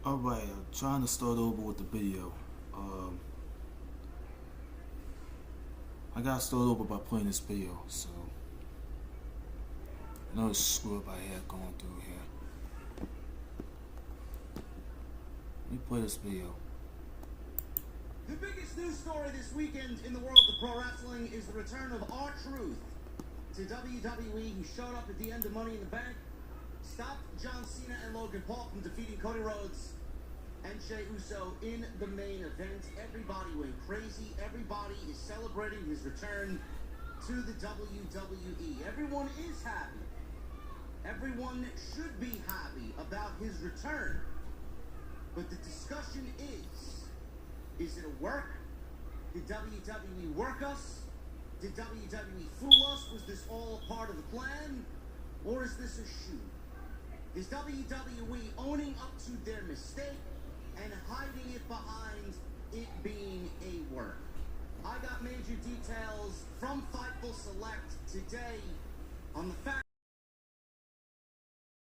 Alright, I'm trying to start over with the video. Um, I gotta start over by playing this video, so another screw up I had going through here. Let me play this video. The biggest news story this weekend in the world of pro wrestling is the return of R-Truth to WWE. He showed up at the end of Money in the Bank, stopped John Cena and Logan Paul from defeating Cody Rhodes and Jey Uso in the main event. Everybody went crazy. Everybody is celebrating his return to the WWE. Everyone is happy. Everyone should be happy about his return. But the discussion is it a work? Did WWE work us? Did WWE fool us? Was this all a part of the plan? Or is this a shoot? Is WWE owning up to their mistake and hiding it behind it being a work? I got major details from Fightful Select today on the fact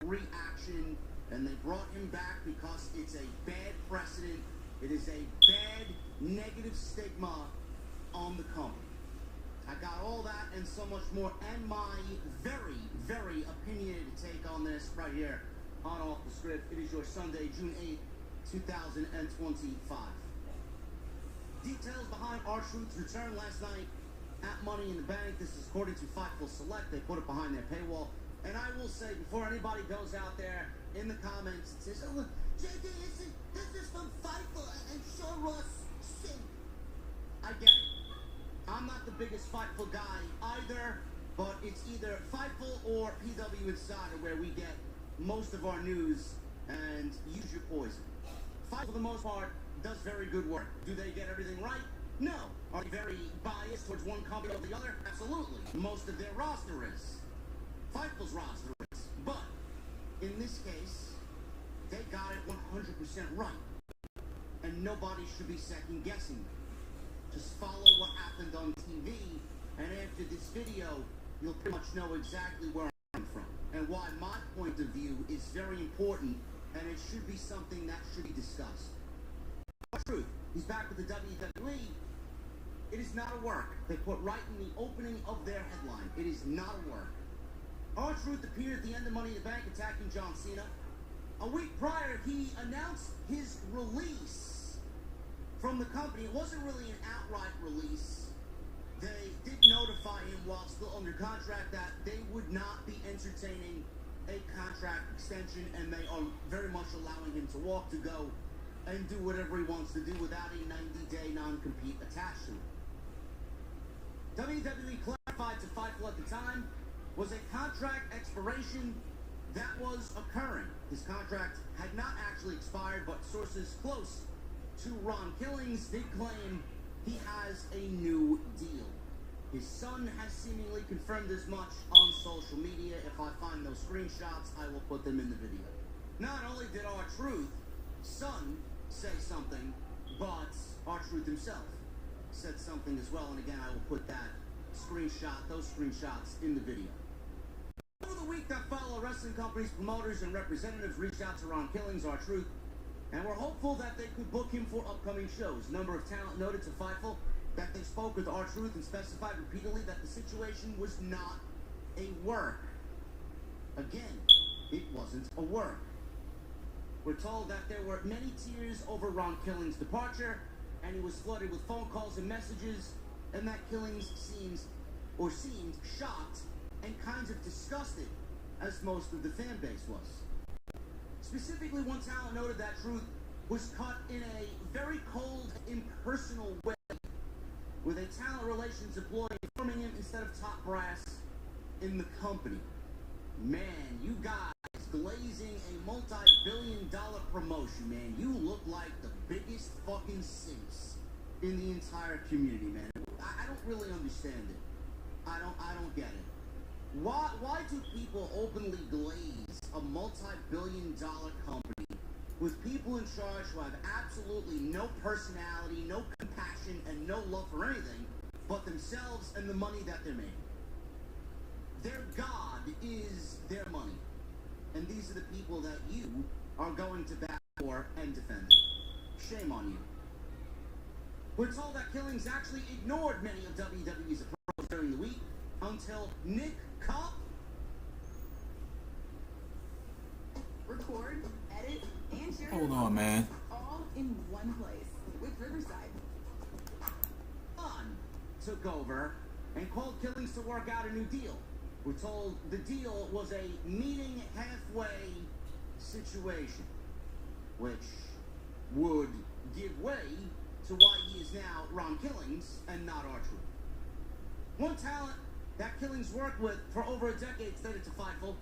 reaction, and they brought him back because it's a bad precedent. It is a bad negative stigma on the company. I got all that and so much more, and my very, very opinionated take on this right here on Off the Script. It is your Sunday, June 8th, 2025. Details behind R-Truth's return last night at Money in the Bank. This is according to Fightful Select. They put it behind their paywall. And I will say, before anybody goes out there in the comments and says, oh, JD, this is from Fightful and show us sync. I get it. I'm not the biggest Fightful guy either, but it's either Fightful or PW Insider where we get most of our news, and use your poison. Fightful, for the most part, does very good work. Do they get everything right? No. Are they very biased towards one company or the other? Absolutely. Most of their roster is. Fightful's roster is. But in this case, they got it 100% right. And nobody should be second guessing them. Just follow what happened on TV, and after this video, you'll pretty much know exactly where I'm from and why my point of view is very important, and it should be something that should be discussed. R-Truth, he's back with the WWE. It is not a work. They put right in the opening of their headline. It is not a work. R-Truth appeared at the end of Money in the Bank attacking John Cena. A week prior, he announced his release from the company. It wasn't really an outright release. They did notify him while still under contract that they would not be entertaining a contract extension, and they are very much allowing him to walk, to go, and do whatever he wants to do without a 90-day non-compete attached to it. WWE clarified to Fightful at the time was a contract expiration that was occurring. His contract had not actually expired, but sources close to Ron Killings did claim he has a new deal. His son has seemingly confirmed as much on social media. If I find those screenshots, I will put them in the video. Not only did R-Truth's son say something, but R-Truth himself said something as well. And again, I will put those screenshots in the video. Over the week that followed, wrestling companies, promoters, and representatives reached out to Ron Killings, R-Truth, and were hopeful that they could book him for upcoming shows. A number of talent noted to Fightful that they spoke with R-Truth and specified repeatedly that the situation was not a work. Again, it wasn't a work. We're told that there were many tears over Ron Killings' departure, and he was flooded with phone calls and messages, and that Killings seemed shocked and kind of disgusted, as most of the fan base was. Specifically, one talent noted that Truth was cut in a very cold, impersonal way, with a talent relations employee informing him instead of top brass in the company. Man, you guys glazing a multi-billion-dollar promotion, man. You look like the biggest fucking simps in the entire community, man. I don't really understand it. I don't get it. Why do people openly glaze a multi-billion-dollar company with people in charge who have absolutely no personality, no compassion, and no love for anything but themselves and the money that they're making? Their God is their money. And these are the people that you are going to back for and defend it. Shame on you. We're told that Killings actually ignored many of WWE's approaches during the week until Nick Kopp record, edit, and share. Hold on, man. All in one place with Riverside. Took over and called Killings to work out a new deal. We're told the deal was a meeting halfway situation, which would give way to why he is now Ron Killings and not R-Truth. One talent that Killings worked with for over a decade stated to Fightful,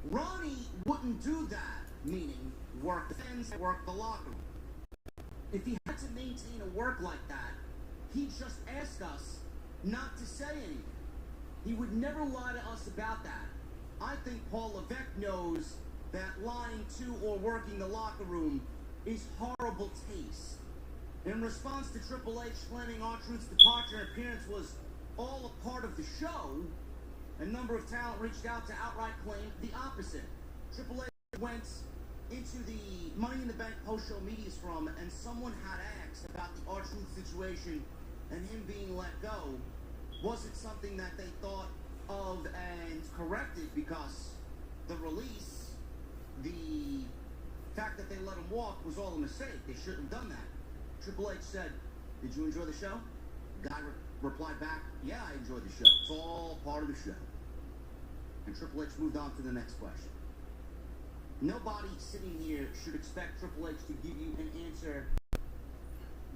Ronnie wouldn't do that, meaning work the fans, work the locker room. If he had to maintain a work like that, he'd just ask us not to say anything. He would never lie to us about that. I think Paul Levesque knows that lying to or working the locker room is horrible taste. In response to Triple H claiming R-Truth's departure and appearance was all a part of the show, a number of talent reached out to outright claim the opposite. Triple H went into the Money in the Bank post-show media scrum, and someone had asked about the R-Truth situation and him being let go. Was it something that they thought of and corrected because the release, the fact that they let him walk was all a mistake? They shouldn't have done that. Triple H said, "Did you enjoy the show?" Guy replied back, "Yeah, I enjoyed the show. It's all part of the show." And Triple H moved on to the next question. Nobody sitting here should expect Triple H to give you an answer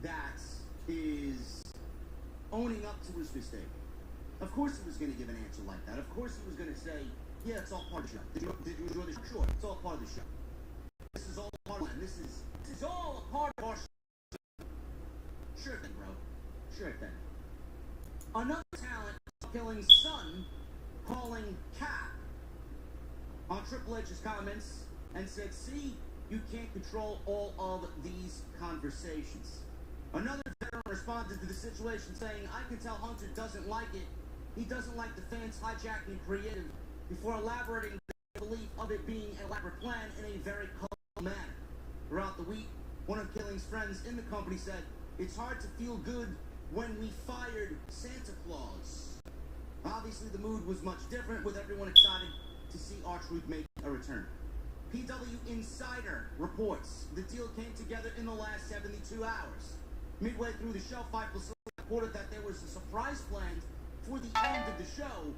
that is owning up to his mistake. Of course he was going to give an answer like that. Of course he was going to say, "Yeah, it's all part of the show. Did you enjoy the show?" Sure, it's all part of the show. This is all part of it. This is all a part of our show. Sure thing, bro. Sure thing. Another talent, Killing's son, calling Cap on Triple H's comments and said, "See, you can't control all of these conversations." Another veteran responded to the situation saying, "I can tell Hunter doesn't like it. He doesn't like the fans hijacking creative," before elaborating the belief of it being an elaborate plan in a very colorful manner. Throughout the week, one of Killing's friends in the company said, "It's hard to feel good when we fired Santa Claus." Obviously, the mood was much different, with everyone excited to see R-Truth make a return. PW Insider reports the deal came together in the last 72 hours. Midway through the show, Fightful reported that there was a surprise planned for the end of the show,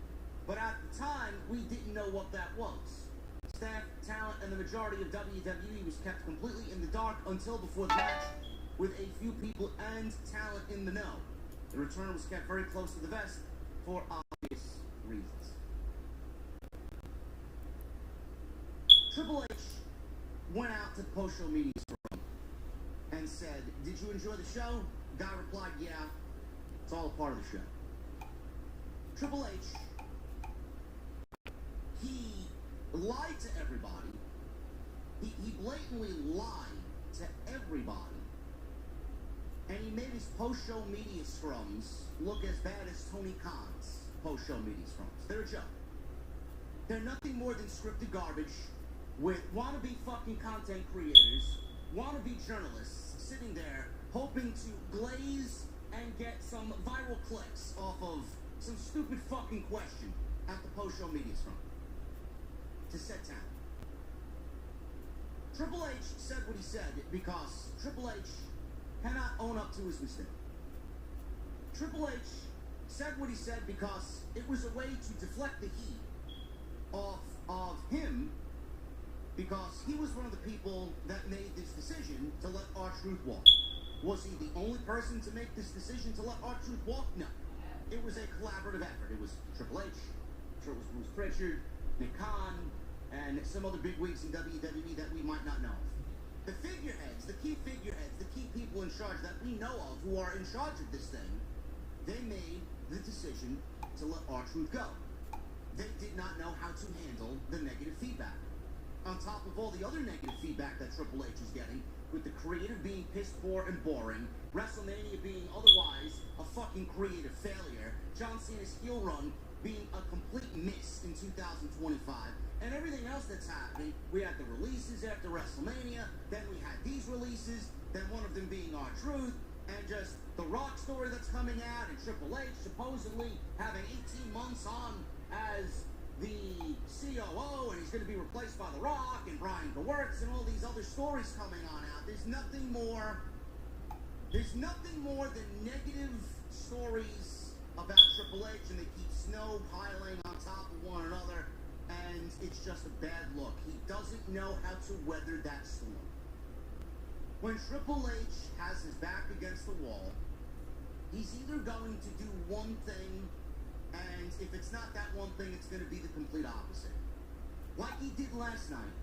but at the time, we didn't know what that was. Staff, talent, and the majority of WWE was kept completely in the dark until before the match, with a few people and talent in the know. The return was kept very close to the vest for obvious reasons. Triple H went out to the post-show media room and said, "Did you enjoy the show?" Guy replied, "Yeah, it's all a part of the show." Triple H, he lied to everybody. He blatantly lied to everybody. And he made his post-show media scrums look as bad as Tony Khan's post-show media scrums. They're a joke. They're nothing more than scripted garbage with wannabe fucking content creators, wannabe journalists sitting there hoping to glaze and get some viral clicks off of some stupid fucking question at the post-show media scrum to set talent. Triple H said what he said because Triple H cannot own up to his mistake. Triple H said what he said because it was a way to deflect the heat off of him, because he was one of the people that made this decision to let R-Truth walk. Was he the only person to make this decision to let R-Truth walk? No. It was a collaborative effort. It was Triple H, I'm sure it was Bruce Pritchard, Nick Khan, and some other bigwigs in WWE that we might not know of. The figureheads, the key figureheads, the key people in charge that we know of who are in charge of this thing, they made the decision to let R-Truth go. They did not know how to handle the negative feedback. On top of all the other negative feedback that Triple H is getting, with the creative being piss poor and boring, WrestleMania being otherwise a fucking creative failure, John Cena's heel run being a complete miss in 2025, and everything else that's happening. We had the releases after WrestleMania, then we had these releases, then one of them being R-Truth, and just the Rock story that's coming out, and Triple H supposedly having 18 months on as the COO, and he's going to be replaced by The Rock, and Brian Gewirtz, and all these other stories coming on out. There's nothing more than negative stories about Triple H, and they keep snow piling on top of one another, and it's just a bad look. He doesn't know how to weather that storm. When Triple H has his back against the wall, he's either going to do one thing, and if it's not that one thing, it's going to be the complete opposite. Like he did last night.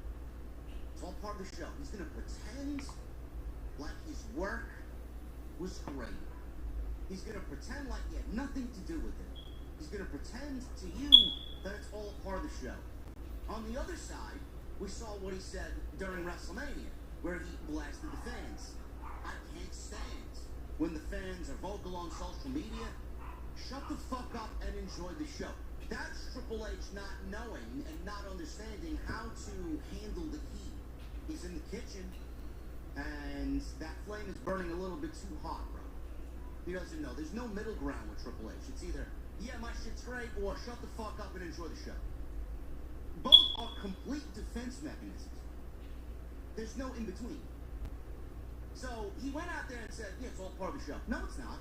It's all part of the show. He's going to pretend like his work was great. He's going to pretend like he had nothing to do with it. He's going to pretend to you that it's all part of the show. On the other side, we saw what he said during WrestleMania, where he blasted the fans. I can't stand when the fans are vocal on social media. Shut the fuck up and enjoy the show. That's Triple H not knowing and not understanding how to handle the heat. He's in the kitchen, and that flame is burning a little bit too hot, bro. He doesn't know. There's no middle ground with Triple H. It's either, yeah, my shit's great, or shut the fuck up and enjoy the show. Both are complete defense mechanisms. There's no in between. So he went out there and said, yeah, it's all part of the show. No, it's not.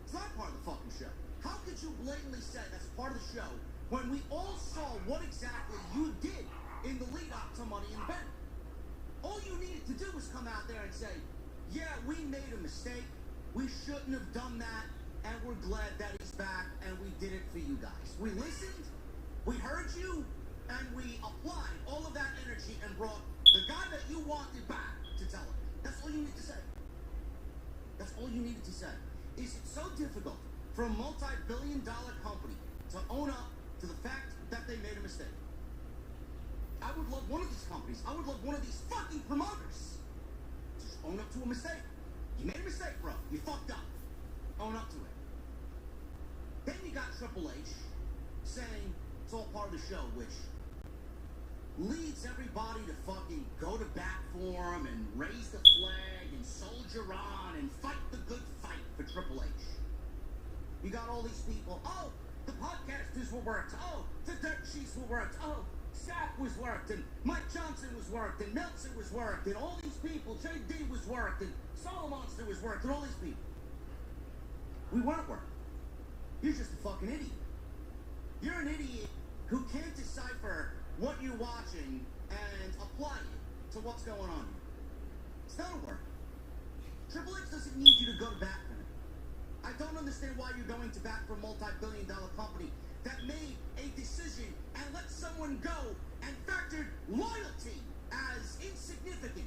It's not part of the fucking show. How could you blatantly say that's part of the show when we all saw what exactly you did in the lead up to Money in the Bank? All you needed to do was come out there and say, yeah, we made a mistake. We shouldn't have done that, and we're glad that he's back, and we did it for you guys. We listened, we heard you, and we applied all of that energy and brought the guy that you wanted back to tell him. That's all you need to say. That's all you needed to say. Is it so difficult for a multi-billion-dollar company to own up to the fact that they made a mistake? I would love one of these companies, I would love one of these fucking promoters to just own up to a mistake. You made a mistake, bro. You fucked up. Own up to it. Then you got Triple H saying it's all part of the show, which leads everybody to fucking go to bat for him and raise the flag and soldier on and fight the good fight for Triple H. You got all these people. Oh, the podcasters were worked. Oh, the dirt sheets were worked. Oh, Shaq was worked, and Mike Johnson was worked, and Meltzer was worked, and all these people, JD was worked, and Solo Monster was worked, and all these people. We weren't worked. You're just a fucking idiot. You're an idiot who can't decipher what you're watching and apply it to what's going on here. It's not a work. Triple H doesn't need you to go to bat for him. I don't understand why you're going to bat for a multi-billion-dollar company that made a decision and let someone go and factored loyalty as insignificant.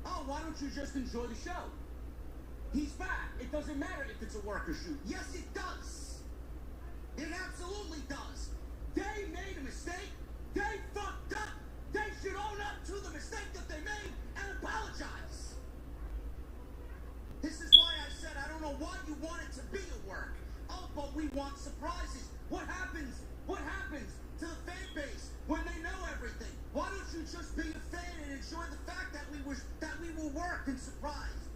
Oh, why don't you just enjoy the show? He's back. It doesn't matter if it's a work or shoot. Yes, it does. It absolutely does. They made a mistake. They fucked up. They should own up to the mistake that they made and apologize. This is why I said I don't know why you want it to be a work. Oh, but we want surprises. What happens? What happens to the fan base when they know everything? Why don't you just be a fan and enjoy the fact that we were worked and surprised?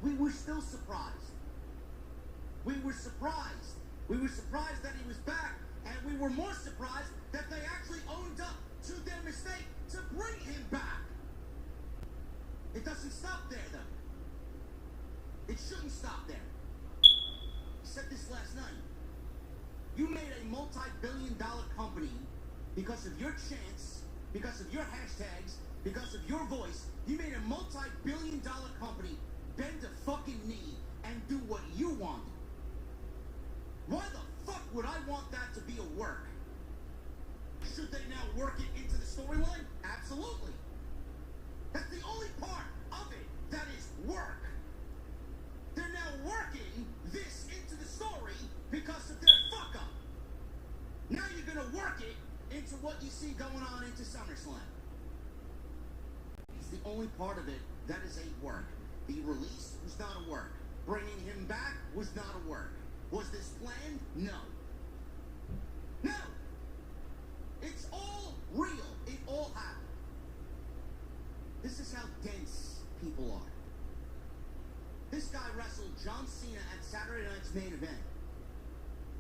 We were still surprised. We were surprised. We were surprised that he was back, and we were more surprised that they actually owned up to their mistake to bring him back. It doesn't stop there, though. It shouldn't stop there. I said this last night. You made a multi-billion-dollar company because of your chants, because of your hashtags, because of your voice. You made a multi-billion-dollar company bend a fucking knee and do what you wanted. Why the fuck would I want that to be a work? Should they now work it into the storyline? Absolutely. That's the only part of it that is work. They're now working this into the story because of their fuck up. Now you're gonna work it into what you see going on into SummerSlam. It's the only part of it that is a work. The release was not a work. Bringing him back was not a work. Was this planned? No. No! It's all real. It all happened. This is how dense people are. This guy wrestled John Cena at Saturday night's main event.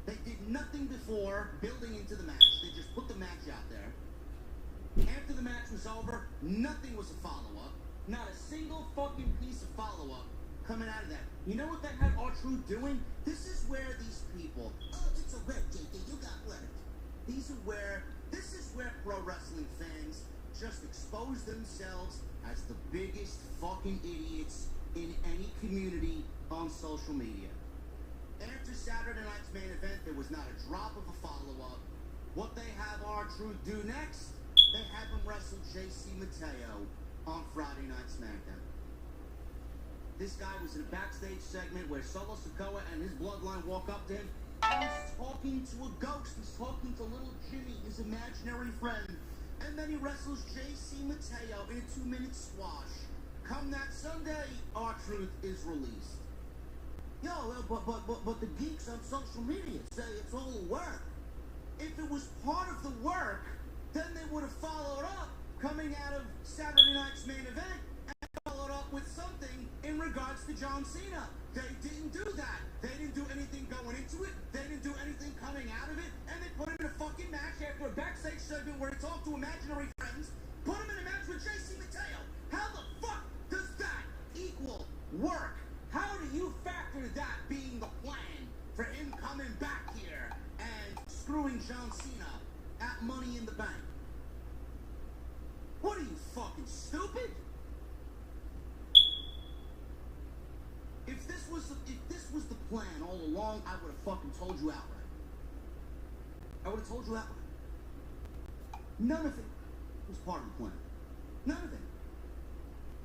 They did nothing before building into the match. They just put the match out there. After the match was over, nothing was a follow-up. Not a single fucking piece of follow-up coming out of that. You know what that had R-Truth doing? This is where these people, oh, it's a red, JD, you got left. This is where pro wrestling fans just expose themselves as the biggest fucking idiots in any community on social media. After Saturday night's main event, there was not a drop of a follow-up. What they have R-Truth do next, they have him wrestle JC Mateo on Friday Night SmackDown. This guy was in a backstage segment where Solo Sikoa and his bloodline walk up to him, and he's talking to a ghost. He's talking to little Jimmy, his imaginary friend. And then he wrestles JC Mateo in a 2-minute squash. Come that Sunday, R-Truth is released. Yo, but the geeks on social media say it's all work. If it was part of the work, then they would have followed up coming out of Saturday night's main event and followed up with something in regards to John Cena. They didn't do that. They didn't do anything going into it. They didn't do anything coming out of it. And they put him in a fucking match after a backstage segment where he talked to imaginary friends. Put him in a match with JC Mateo. How the fuck does that equal work? How do you factor that being the plan for him coming back here and screwing John Cena at Money in the Bank? What are you, fucking stupid? If this was the plan all along, I would have fucking told you outright. I would have told you outright. None of it was part of the plan. None of it.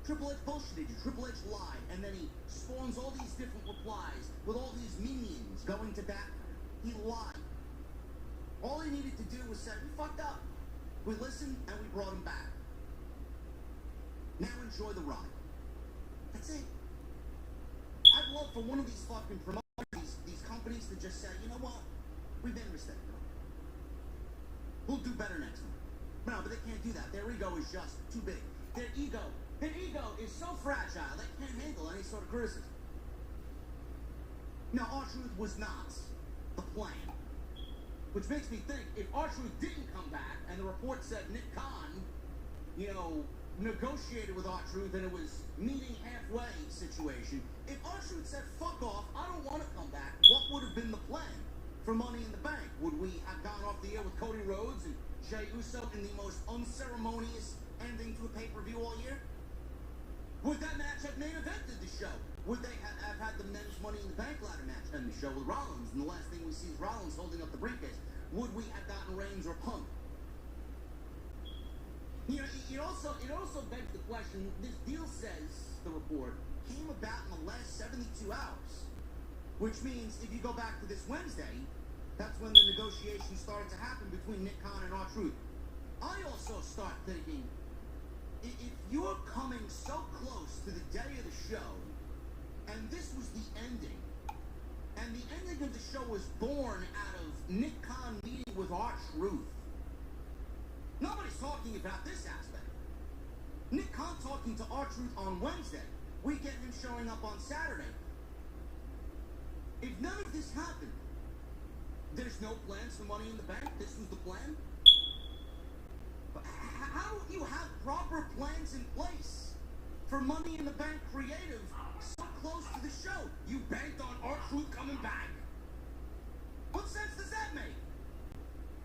Triple H bullshitted you. Triple H lied, and then he spawns all these different replies with all these minions going to bat for him. He lied. All he needed to do was say, we fucked up. We listened, and we brought him back. Now enjoy the ride. That's it. I'd love for one of these fucking promoters, these companies to just say, you know what? We made a mistake. We'll do better next time. No, but they can't do that. Their ego is just too big. Their ego is so fragile, they can't handle any sort of criticism. Now, R-Truth was not the plan. Which makes me think, if R-Truth didn't come back, and the report said Nick Khan, negotiated with R-Truth and it was meeting halfway situation, if R-Truth said, fuck off, I don't want to come back, what would have been the plan for Money in the Bank? Would we have gone off the air with Cody Rhodes and Jey Uso in the most unceremonious ending to a pay-per-view all year? Would that match have main evented the show? Would they have had the men's Money in the Bank ladder match end the show with Rollins, and the last thing we see is Rollins holding up the briefcase? Would we have gotten Reigns or Punk? You know, it also begs the question, this deal says, the report, came about in the last 72 hours. Which means, if you go back to this Wednesday, that's when the negotiations started to happen between Nick Khan and R-Truth. I also start thinking, if you're coming so close to the day of the show, and this was the ending, and the ending of the show was born out of Nick Khan meeting with R-Truth, nobody's talking about this aspect. Nick Khan talking to R-Truth on Wednesday. We get him showing up on Saturday. If none of this happened, there's no plans for Money in the Bank? This was the plan? But how don't you have proper plans in place for Money in the Bank creative so close to the show? You banked on R-Truth coming back. What sense does that make?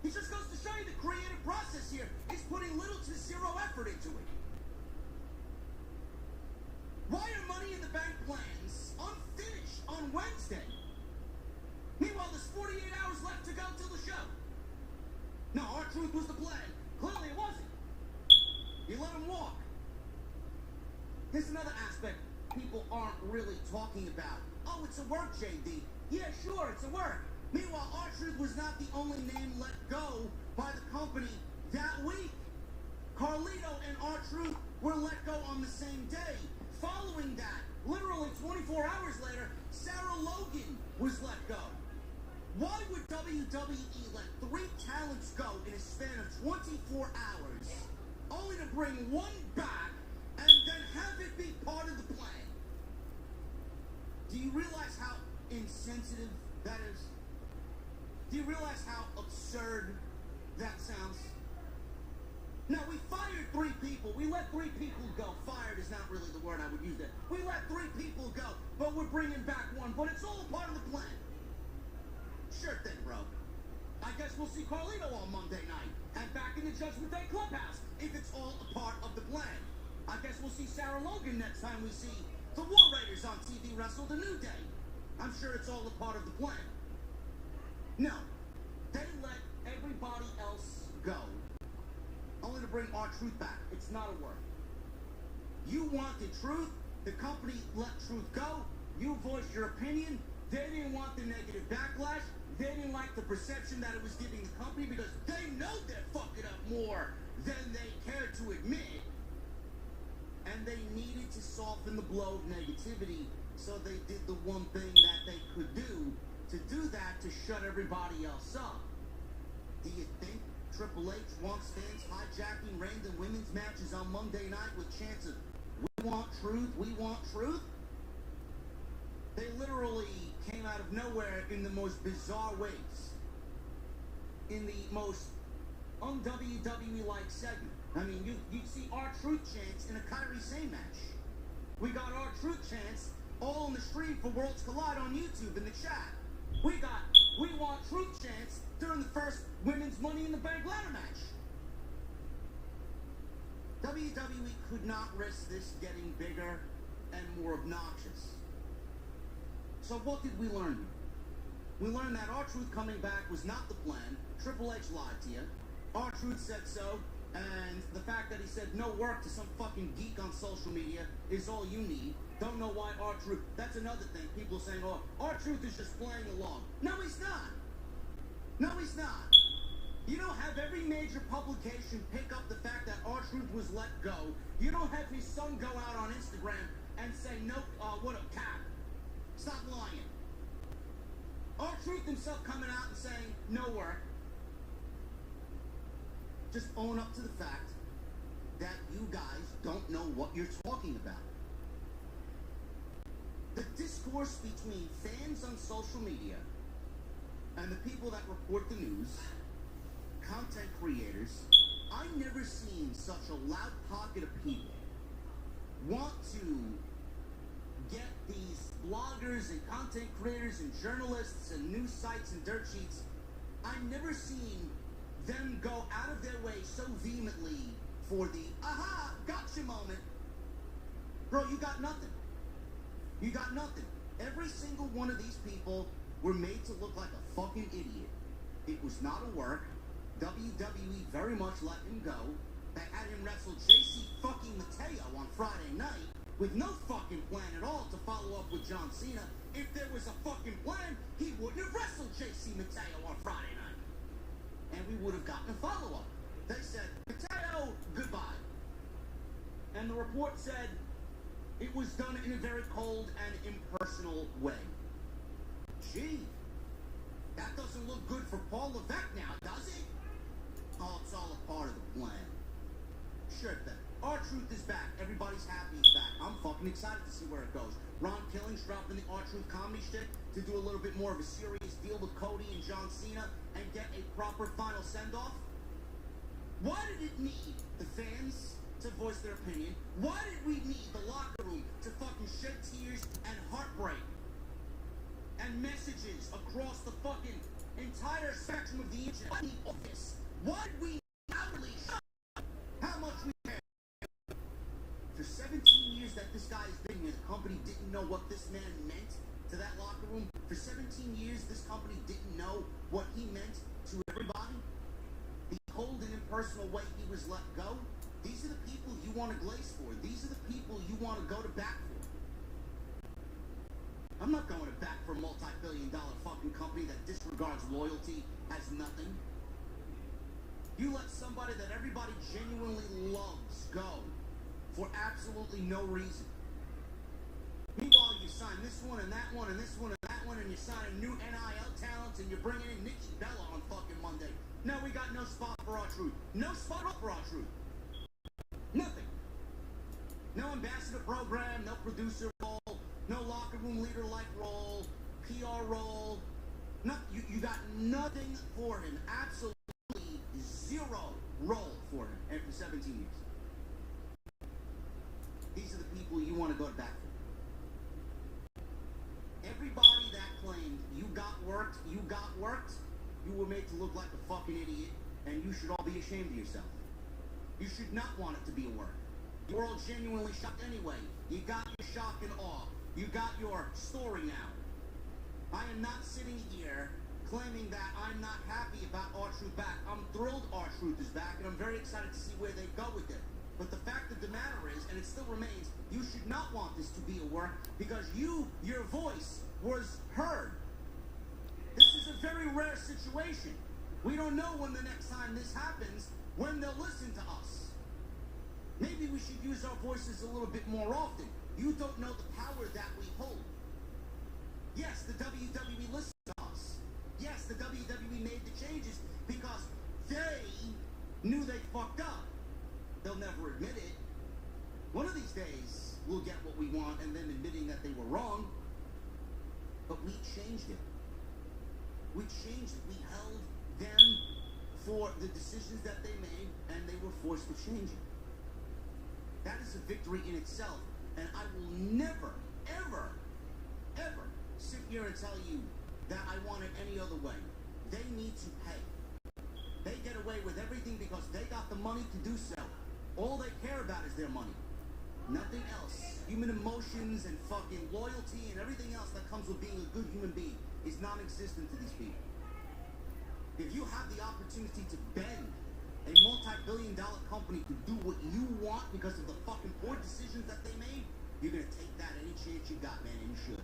It just goes to show you the creative process here is putting little to zero effort into it. Why are Money in the Bank plans unfinished on Wednesday? Meanwhile, there's 48 hours left to go till the show. No, R-Truth was the plan. Clearly it wasn't. You let him walk. Here's another aspect people aren't really talking about. Oh, it's a work, JD. Yeah, sure, it's a work. Meanwhile, R-Truth was not the only name let go by the company that week. Carlito and R-Truth were let go on the same day. Following that, literally 24 hours later, Sarah Logan was let go. Why would WWE let 3 talents go in a span of 24 hours, only to bring one back and then have it be part of the plan? Do you realize how insensitive that is? Do you realize how absurd that sounds? Now, we fired 3 people. We let 3 people go. Fired is not really the word I would use there. We let 3 people go, but we're bringing back 1. But it's all a part of the plan. Sure thing, bro. I guess we'll see Carlito on Monday night and back in the Judgment Day Clubhouse if it's all a part of the plan. I guess we'll see Sarah Logan next time we see the War Raiders on TV wrestle the New Day. I'm sure it's all a part of the plan. No. They let everybody else go, only to bring R-Truth back. It's not a word. You wanted truth. The company let truth go. You voiced your opinion. They didn't want the negative backlash. They didn't like the perception that it was giving the company because they know they're fucking up more than they care to admit. And they needed to soften the blow of negativity, so they did the one thing that they could do. To do that, to shut everybody else up. Do you think Triple H wants fans hijacking Reigns and women's matches on Monday night with chants of "We want truth, we want truth"? They literally came out of nowhere in the most bizarre ways. In the most un-WWE-like segment. I mean, you'd see R-Truth chants in a Kyrie Sane match. We got R-Truth chants all on the stream for Worlds Collide on YouTube in the chat. We got "We want truth" chants during the first women's Money in the Bank ladder match. WWE could not risk this getting bigger and more obnoxious. So what did we learn? We learned that R-Truth coming back was not the plan. Triple H lied to you. R-Truth said so, and the fact that he said no work to some fucking geek on social media is all you need. Don't know why R-Truth. That's another thing. People saying, oh, R-Truth is just playing along. No, he's not. No, he's not. You don't have every major publication pick up the fact that R-Truth was let go. You don't have his son go out on Instagram and say, nope, what a cap. Stop lying. R-Truth himself coming out and saying, no work. Just own up to the fact that you guys don't know what you're talking about. The discourse between fans on social media and the people that report the news, content creators, I've never seen such a loud pocket of people want to get these bloggers and content creators and journalists and news sites and dirt sheets. I've never seen them go out of their way so vehemently for the aha, gotcha moment. Bro, you got nothing. You got nothing. Every single one of these people were made to look like a fucking idiot. It was not a work. WWE very much let him go. They had him wrestle JC fucking Mateo on Friday night with no fucking plan at all to follow up with John Cena. If there was a fucking plan, he wouldn't have wrestled JC Mateo on Friday night. And we would have gotten a follow-up. They said, Mateo, goodbye. And the report said it was done in a very cold and impersonal way. Gee, that doesn't look good for Paul Levesque now, does it? Oh, it's all a part of the plan. Sure thing. R-Truth is back. Everybody's happy he's back. I'm fucking excited to see where it goes. Ron Killings dropping the R-Truth comedy shtick to do a little bit more of a serious deal with Cody and John Cena and get a proper final send-off. Why did it need the fans to voice their opinion? Why did we need the locker room to fucking shed tears and heartbreak and messages across the fucking entire spectrum of the internet? Why did we outly show how much we care? For 17 years that this guy has been here, the company didn't know what this man meant to that locker room. For 17 years, this company didn't know what he meant to everybody. The cold and impersonal way he was let go. These are the people you want to glaze for. These are the people you want to go to bat for. I'm not going to bat for a multi-billion-dollar fucking company that disregards loyalty as nothing. You let somebody that everybody genuinely loves go for absolutely no reason. Meanwhile, you sign this one and that one and this one and that one, and you're signing new NIL talents and you're bringing in Nikki Bella on fucking Monday. No, we got no spot for R-Truth. No spot for R-Truth. Nothing. No ambassador program, no producer role, no locker room leader-like role, PR role. No, you got nothing for him. Absolutely zero role for him after 17 years. These are the people you want to go back for. Everybody that claimed you got worked, you were made to look like a fucking idiot, and you should all be ashamed of yourself. You should not want it to be a work. You were all genuinely shocked anyway. You got your shock and awe. You got your story now. I am not sitting here claiming that I'm not happy about R-Truth back. I'm thrilled R-Truth is back, and I'm very excited to see where they go with it. But the fact of the matter is, and it still remains, you should not want this to be a work because your voice was heard. This is a very rare situation. We don't know when the next time this happens, when they'll listen to us. Maybe we should use our voices a little bit more often. You don't know the power that we hold. Yes, the WWE listened to us. Yes, the WWE made the changes because they knew they fucked up. They'll never admit it. One of these days, we'll get what we want and then admitting that they were wrong. But we changed it. We changed it. We held them for the decisions that they made, and they were forced to change it. That is a victory in itself. And I will never, ever, ever sit here and tell you that I want it any other way. They need to pay. They get away with everything because they got the money to do so. All they care about is their money. Nothing else. Human emotions and fucking loyalty and everything else that comes with being a good human being is non-existent to these people. If you have the opportunity to bend a multi-billion-dollar company to do what you want because of the fucking poor decisions that they made, you're gonna take that any chance you got, man, and you should.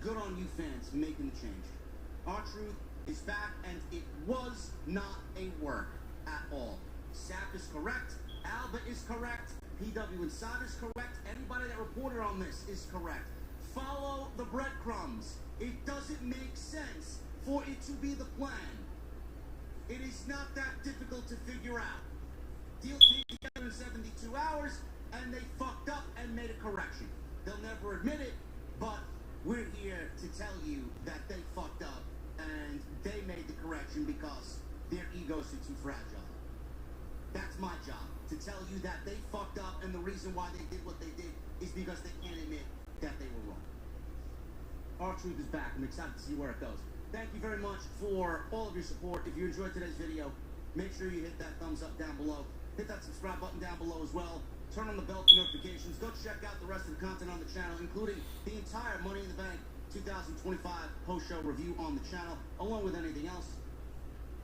Good on you fans for making the change. R-Truth is back, and it was not a work at all. Sap is correct. Alba is correct. PW Inside is correct. Anybody that reported on this is correct. Follow the breadcrumbs. It doesn't make sense for it to be the plan. It is not that difficult to figure out. Deal came together in 72 hours, and they fucked up and made a correction. They'll never admit it, but we're here to tell you that they fucked up, and they made the correction because their egos are too fragile. That's my job, to tell you that they fucked up, and the reason why they did what they did is because they can't admit that they were wrong. R-Truth is back. I'm excited to see where it goes. Thank you very much for all of your support. If you enjoyed today's video, make sure you hit that thumbs up down below. Hit that subscribe button down below as well. Turn on the bell for notifications. Go check out the rest of the content on the channel, including the entire Money in the Bank 2025 post-show review on the channel, along with anything else.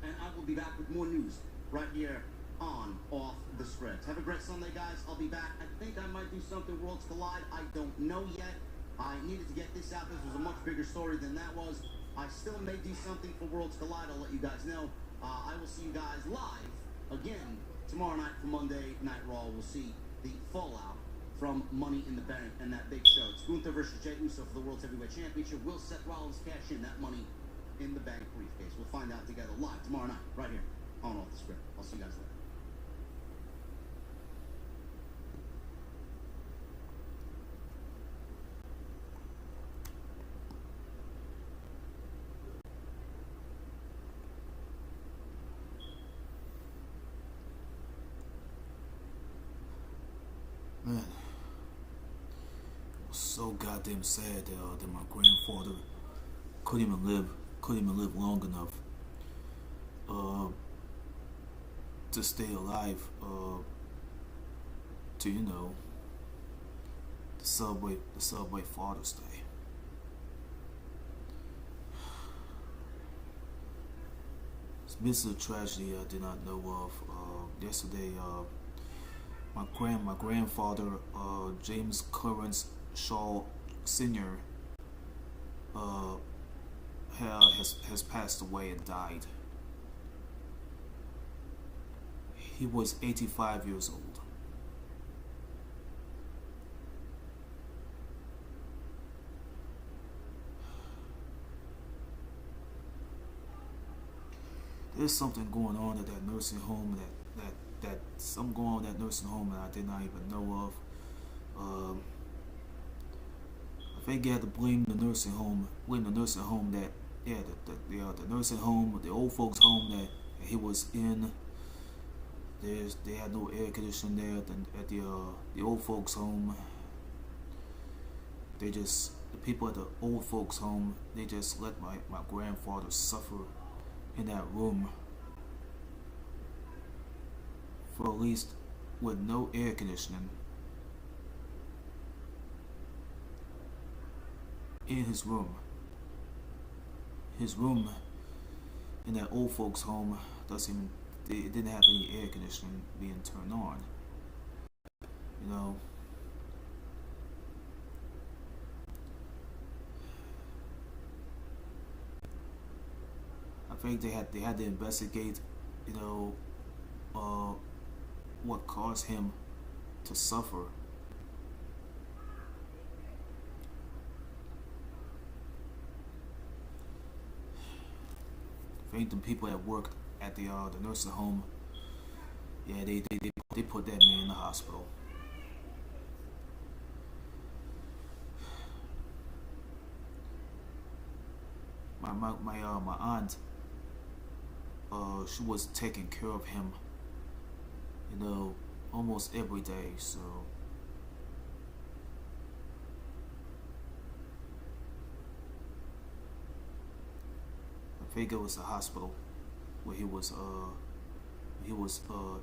And I will be back with more news right here on Off the Script. Have a great Sunday, guys. I'll be back. I think I might do something Worlds Collide. I don't know yet. I needed to get this out. This was a much bigger story than that was. I still may do something for Worlds Collide. I'll let you guys know. I will see you guys live again tomorrow night for Monday Night Raw. We'll see the fallout from Money in the Bank and that big show. It's Gunther versus Jey Uso for the World Heavyweight Championship. Will Seth Rollins cash in that Money in the Bank briefcase? We'll find out together live tomorrow night right here on Off the Script. I'll see you guys later. Man, it was so goddamn sad that my grandfather couldn't even live long enough to stay alive to the Subway Father's Day. This is a tragedy I did not know of. Yesterday, my grandfather, James Clarence Shaw Sr., has passed away and died. He was 85 years old. there's something going on at that nursing home that something going on at that nursing home that I did not even know of. I think you had to blame the nursing home. Blame the nursing home that the nursing home, the old folks home that he was in. They had no air conditioning there at the old folks home. The people at the old folks home, they just let my grandfather suffer in that room for at least with no air conditioning in his room. His room in that old folks home it didn't have any air conditioning being turned on. You know, I think they had to investigate, you know, what caused him to suffer. I think the people that worked at the nursing home, yeah, they put that man in the hospital. My aunt, she was taking care of him, you know, almost every day. So I think it was a hospital where he was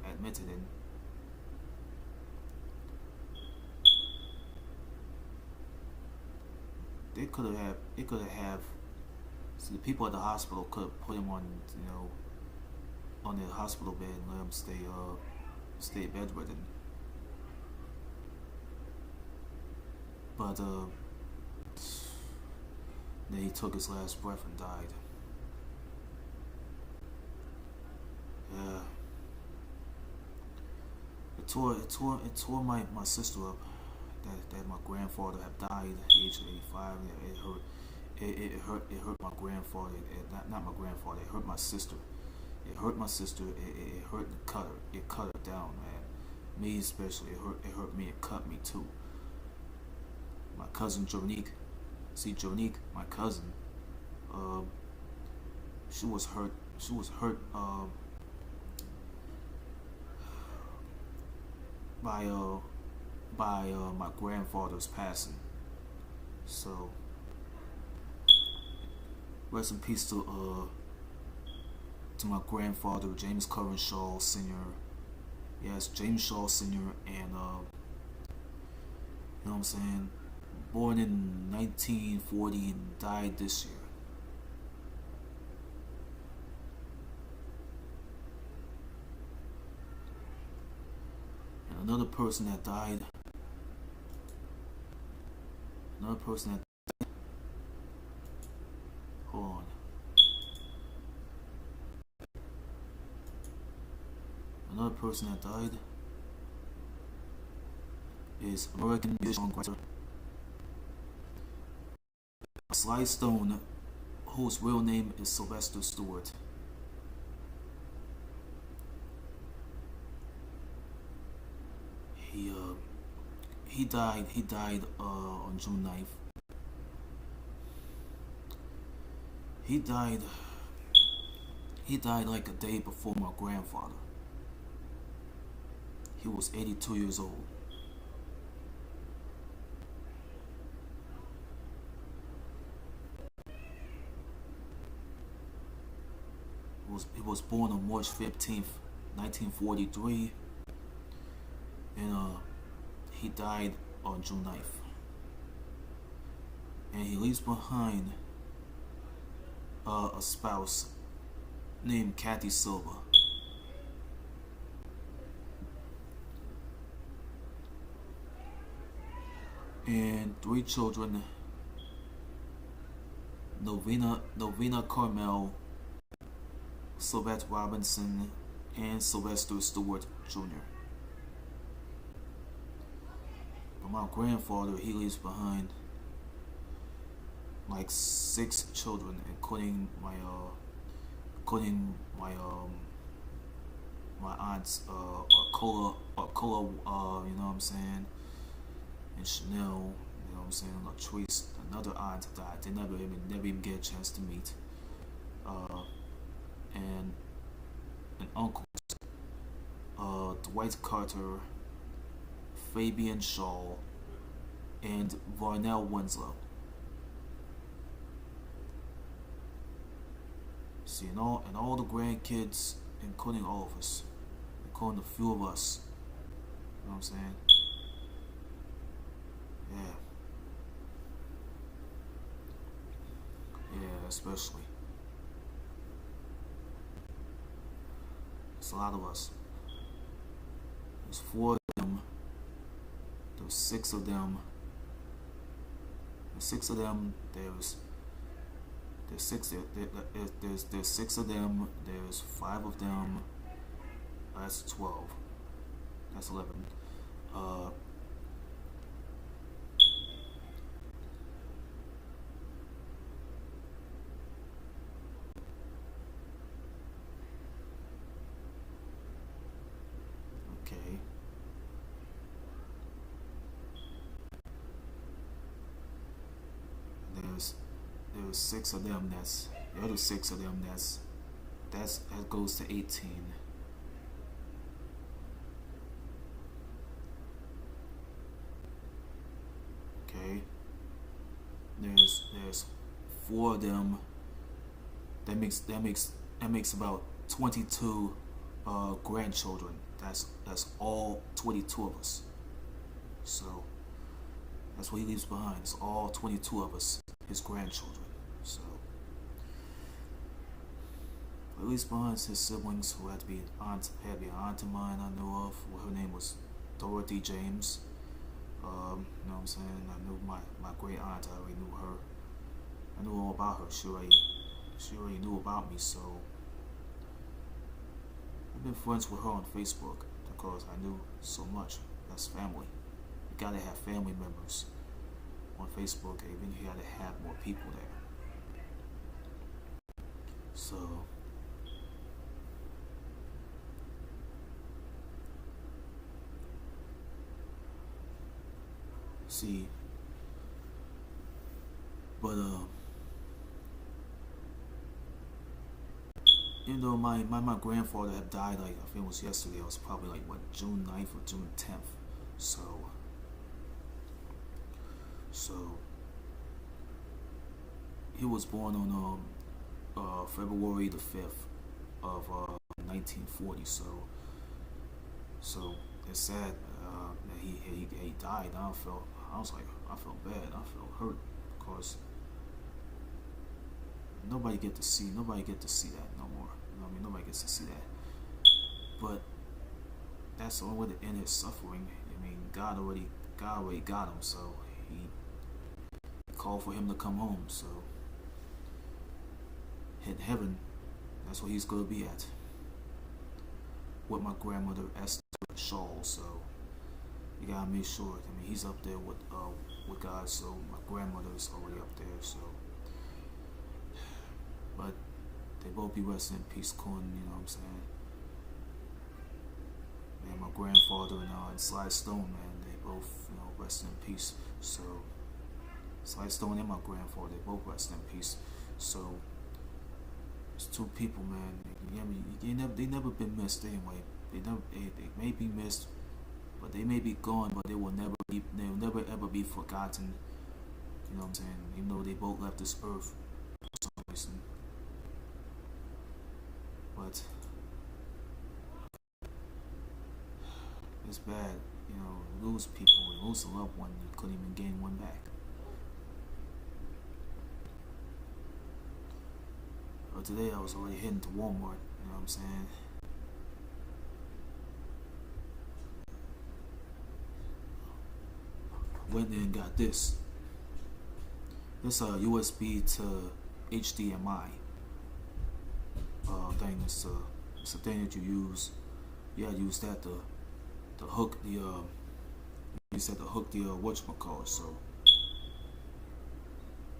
admitted in. They could have so the people at the hospital could have put him on, you know, on the hospital bed and let him stay bedridden. But then he took his last breath and died. Yeah. It tore my sister up that my grandfather had died at the age of 85. It hurt my grandfather. Not my grandfather. It hurt my sister. It hurt my sister. It hurt and cut her. It cut her down, man. Me especially. It hurt me. It cut me too. My cousin Jonique. See, Jonique, my cousin. She was hurt. She was hurt. By my grandfather's passing. So rest in peace to my grandfather, James Curran Shaw Sr. Yes, James Shaw Sr. and you know what I'm saying, born in 1940 and died this year. Another person that died. Hold on. Another person that died is American musician songwriter Sly Stone, whose real name is Sylvester Stewart. He died on June 9th. He died like a day before my grandfather. He was 82 years old. He was born on March 15th, 1943. And he died on June 9th. And he leaves behind a spouse named Kathy Silva. And 3 children, Novena Carmel, Sylvette Robinson, and Sylvester Stewart Jr. But my grandfather, he leaves behind like 6 children, including including my aunt's cola, you know what I'm saying, and Chanel, you know what I'm saying, Latrice, another aunt that they never even get a chance to meet, and uncles, Dwight Carter, Fabian Shaw, and Varnell Winslow. See, and all the grandkids, including all of us, including a few of us. You know what I'm saying? Yeah. Yeah, especially. It's a lot of us. There's 4 of them. There's 6 of them. There's 6 of them. There's 6 of them. There's 5 of them. That's 12. That's 11. Okay. There's 6 of them. That's the other 6 of them. That goes to 18. Okay. There's 4 of them. That makes about 22 grandchildren. That's all 22 of us. So that's what he leaves behind. It's all 22 of us, his grandchildren. So he leaves behind his siblings, who had to be an aunt of mine I knew of. Well, her name was Dorothy James. You know what I'm saying? I knew my great aunt. I already knew her. I knew all about her. She already knew about me. So I've been friends with her on Facebook because I knew so much. That's family. You gotta have family members on Facebook. Even you gotta have more people there. So see, but even though my grandfather had died, like I think it was yesterday, it was probably like what, June 9th or June 10th. So he was born on February the 5th of 1940. So it's sad that he died. I felt bad. I felt hurt because nobody get to see that no more. You know what I mean? Nobody gets to see that. But that's the only way to end his suffering. I mean, God already got him, so he called for him to come home. So in heaven, that's where he's gonna be at, with my grandmother Esther Shaw. So you gotta make sure. I mean, he's up there with God. So my grandmother is already up there. So, but they both be resting in peace, Cohen. You know what I'm saying? Man, my grandfather and Sly Stone, man, they both, rest in peace. So Sly Stone and my grandfather, they both rest in peace. So it's 2 people, man. They never been missed anyway. They may be missed, but they may be gone, but they will never ever be forgotten. You know what I'm saying? Even though they both left this earth for some reason. But it's bad, you lose people, you lose a loved one, you couldn't even gain one back. But today I was already heading to Walmart, you know what I'm saying? Went there and got this. This USB to HDMI thing. It's a thing that you use. Yeah, I use that to hook the whatchamacallit. So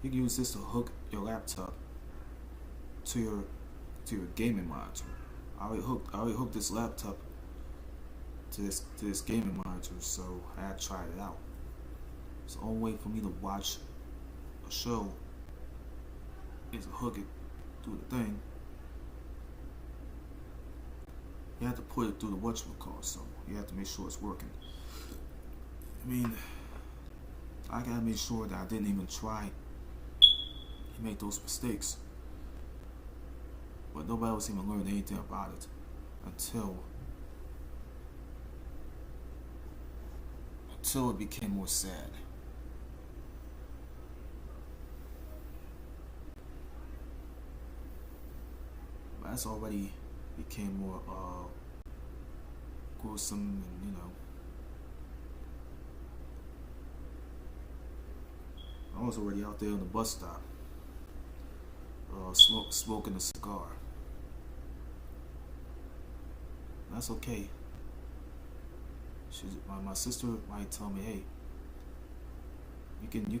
you can use this to hook your laptop to to your gaming monitor. I already hooked this laptop to this gaming monitor, so I had to try it out. It's the only way for me to watch a show is to hook it through the thing. You have to put it through the whatchamacallit, so you have to make sure it's working. I mean, I gotta make sure that I didn't even try to make those mistakes. But nobody was even learning anything about it until it became more sad. But that's already became more gruesome, and I was already out there on the bus stop, smoking a cigar. That's okay. My sister might tell me, "Hey, you can do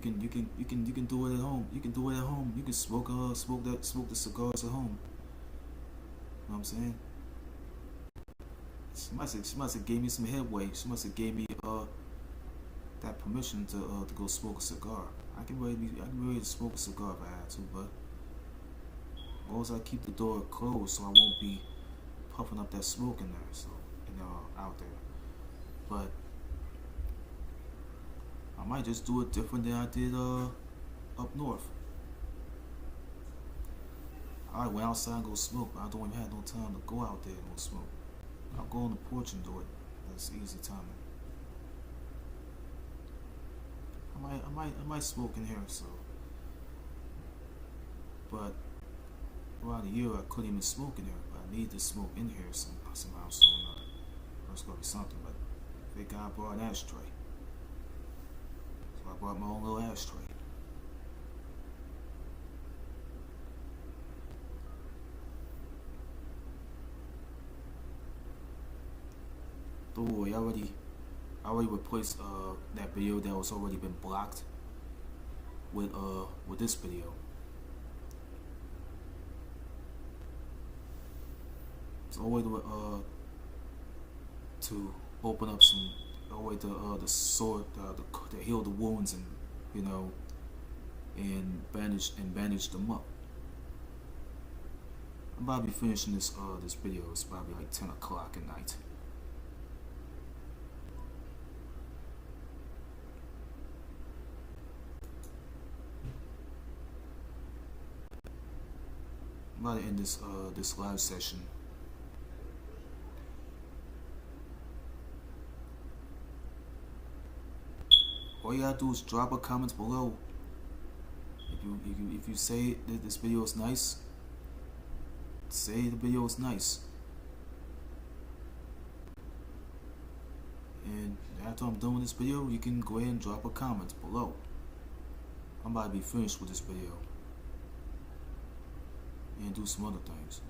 it at home. You can do it at home. You can smoke the cigars at home." You know what I'm saying? She must have gave me some headway. She must have gave me that permission to go smoke a cigar. I can ready to smoke a cigar if I had to, but as long as I keep the door closed so I won't be puffing up that smoke in there, so out there. But I might just do it different than I did up north. I went outside and go smoke, but I don't even have no time to go out there and go smoke. I'll go on the porch and do it. That's easy timing. I might smoke in here, so. But throughout the year I couldn't even smoke in here, but I need to smoke in here somehow, so there's gonna be something. But I think I brought an ashtray, so I brought my own little ashtray. Oh, I already replaced that video that was already been blocked with this video. It's a way to open up some, a way to the sword to heal the wounds, and and bandage them up. I'm about to be finishing this video. It's probably like 10 o'clock at night. I'm about to end this live session. All you gotta do is drop a comment below. If you say that this video is nice, say the video is nice. And after I'm done with this video, you can go ahead and drop a comment below. I'm about to be finished with this video and do some other things.